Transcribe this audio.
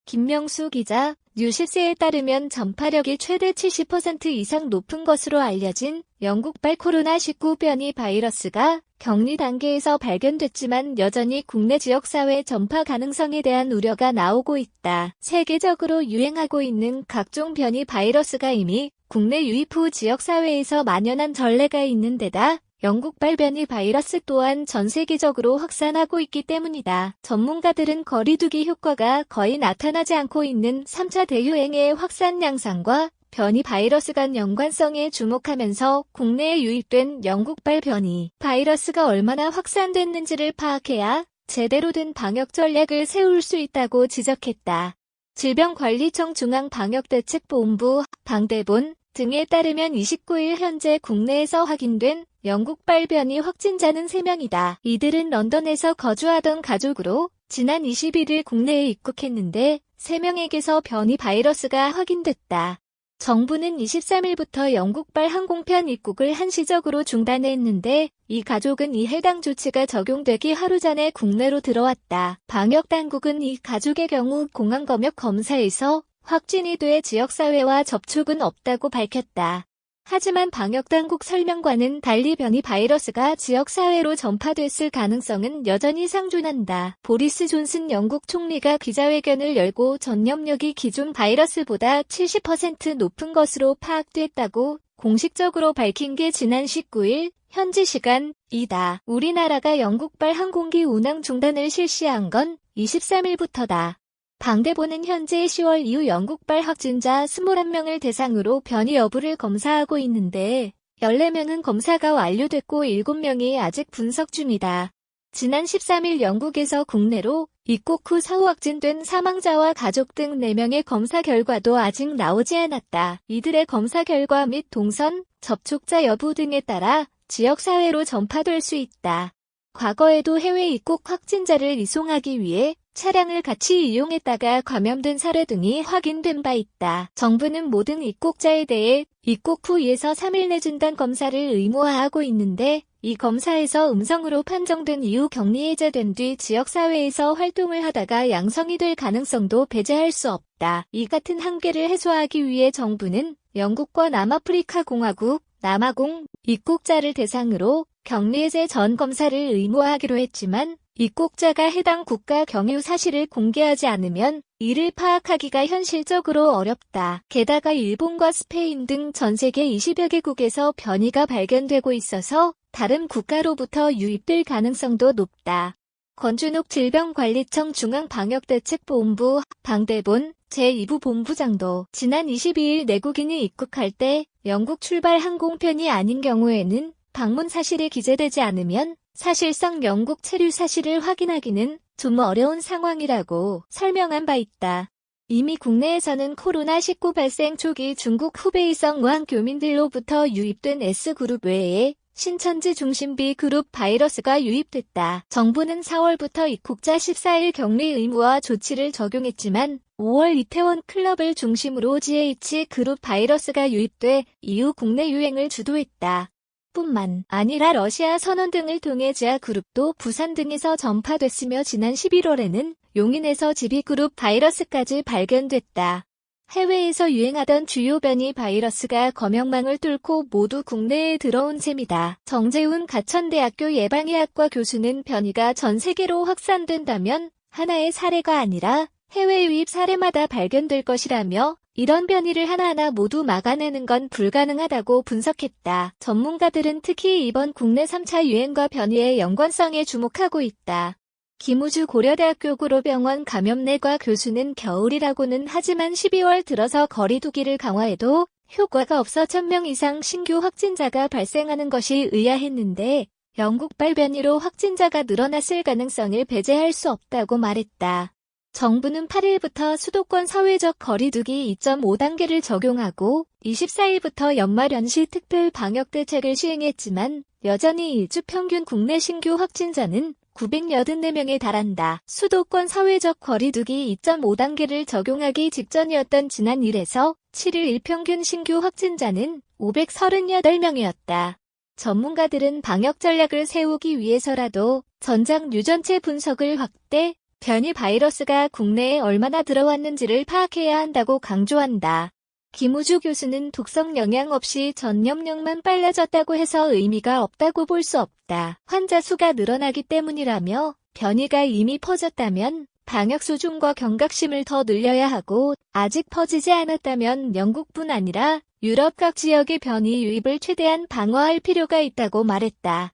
김명수 기자, 뉴시스에 따르면 전파력이 최대 70% 이상 높은 것으로 알려진 영국발 코로나19 변이 바이러스가 격리 단계에서 발견됐지만 여전히 국내 지역사회 전파 가능성에 대한 우려가 나오고 있다. 세계적으로 유행하고 있는 각종 변이 바이러스가 이미 국내 유입 후 지역사회에서 만연한 전례가 있는 데다 영국발 변이 바이러스 또한 전 세계적으로 확산하고 있기 때문이다. 전문가들은 거리두기 효과가 거의 나타나지 않고 있는 3차 대유행의 확산 양상과 변이 바이러스 간 연관성에 주목하면서 국내에 유입된 영국발 변이 바이러스가 얼마나 확산됐는지를 파악해야 제대로 된 방역 전략을 세울 수 있다고 지적했다. 질병관리청 중앙방역대책본부 방대본 등에 따르면 29일 현재 국내에서 확인된 영국발 변이 확진자는 3명이다. 이들은 런던에서 거주하던 가족으로 지난 21일 국내에 입국했는데 3명에게서 변이 바이러스가 확인됐다. 정부는 23일부터 영국발 항공편 입국을 한시적으로 중단했는데 이 가족은 이 해당 조치가 적용되기 하루 전에 국내로 들어왔다. 방역당국은 이 가족의 경우 공항검역 검사에서 확진이 돼 지역사회와 접촉은 없다고 밝혔다. 하지만 방역당국 설명과는 달리 변이 바이러스가 지역사회로 전파됐을 가능성은 여전히 상존한다. 보리스 존슨 영국 총리가 기자회견을 열고 전염력이 기존 바이러스보다 70% 높은 것으로 파악됐다고 공식적으로 밝힌 게 지난 19일 현지 시간이다. 우리나라가 영국발 항공기 운항 중단을 실시한 건 23일부터다. 방대본은 현재 10월 이후 영국발 확진자 21명을 대상으로 변이 여부를 검사하고 있는데 14명은 검사가 완료됐고 7명이 아직 분석 중이다. 지난 13일 영국에서 국내로 입국 후 사후 확진된 사망자와 가족 등 4명의 검사 결과도 아직 나오지 않았다. 이들의 검사 결과 및 동선, 접촉자 여부 등에 따라 지역사회로 전파될 수 있다. 과거에도 해외 입국 확진자를 이송하기 위해 차량을 같이 이용했다가 감염된 사례 등이 확인된 바 있다. 정부는 모든 입국자에 대해 입국 후 2에서 3일 내 진단 검사를 의무화하고 있는데 이 검사에서 음성으로 판정된 이후 격리 해제된 뒤 지역사회에서 활동을 하다가 양성이 될 가능성도 배제할 수 없다. 이 같은 한계를 해소하기 위해 정부는 영국과 남아프리카 공화국, 남아공 입국자를 대상으로 격리 해제 전 검사를 의무화하기로 했지만 입국자가 해당 국가 경유 사실을 공개하지 않으면 이를 파악하기가 현실적으로 어렵다. 게다가 일본과 스페인 등 전 세계 20여 개국에서 변이가 발견되고 있어서 다른 국가로부터 유입될 가능성도 높다. 권준욱 질병관리청 중앙방역대책본부 방대본 제2부 본부장도 지난 22일 내국인이 입국할 때 영국 출발 항공편이 아닌 경우에는 방문 사실이 기재되지 않으면 사실상 영국 체류 사실을 확인하기는 좀 어려운 상황이라고 설명한 바 있다. 이미 국내에서는 코로나19 발생 초기 중국 후베이성 우한 교민들로부터 유입된 S그룹 외에 신천지 중심 B그룹 바이러스가 유입됐다. 정부는 4월부터 입국자 14일 격리 의무화 조치를 적용했지만 5월 이태원 클럽을 중심으로 GH그룹 바이러스가 유입돼 이후 국내 유행을 주도했다. 뿐만 아니라 러시아 선원 등을 통해 지하그룹도 부산 등에서 전파됐으며 지난 11월에는 용인에서 GB그룹 바이러스까지 발견됐다. 해외에서 유행하던 주요 변이 바이러스가 검역망을 뚫고 모두 국내에 들어온 셈이다. 정재훈 가천대학교 예방의학과 교수는 변이가 전 세계로 확산된다면 하나의 사례가 아니라 해외 유입 사례마다 발견될 것이라며 이런 변이를 하나하나 모두 막아내는 건 불가능하다고 분석했다. 전문가들은 특히 이번 국내 3차 유행과 변이의 연관성에 주목하고 있다. 김우주 고려대학교 구로병원 감염내과 교수는 겨울이라고는 하지만 12월 들어서 거리두기를 강화해도 효과가 없어 1000명 이상 신규 확진자가 발생하는 것이 의아했는데 영국발 변이로 확진자가 늘어났을 가능성을 배제할 수 없다고 말했다. 정부는 8일부터 수도권 사회적 거리두기 2.5단계를 적용하고 24일부터 연말연시 특별 방역대책을 시행했지만 여전히 일주 평균 국내 신규 확진자는 984명에 달한다. 수도권 사회적 거리두기 2.5단계를 적용하기 직전이었던 지난 1에서 7일 일평균 신규 확진자는 538명이었다. 전문가들은 방역 전략을 세우기 위해서라도 전장 유전체 분석을 확대, 변이 바이러스가 국내에 얼마나 들어왔는지를 파악해야 한다고 강조한다. 김우주 교수는 독성 영향 없이 전염력만 빨라졌다고 해서 의미가 없다고 볼 수 없다. 환자 수가 늘어나기 때문이라며 변이가 이미 퍼졌다면 방역 수준과 경각심을 더 늘려야 하고 아직 퍼지지 않았다면 영국뿐 아니라 유럽 각 지역의 변이 유입을 최대한 방어할 필요가 있다고 말했다.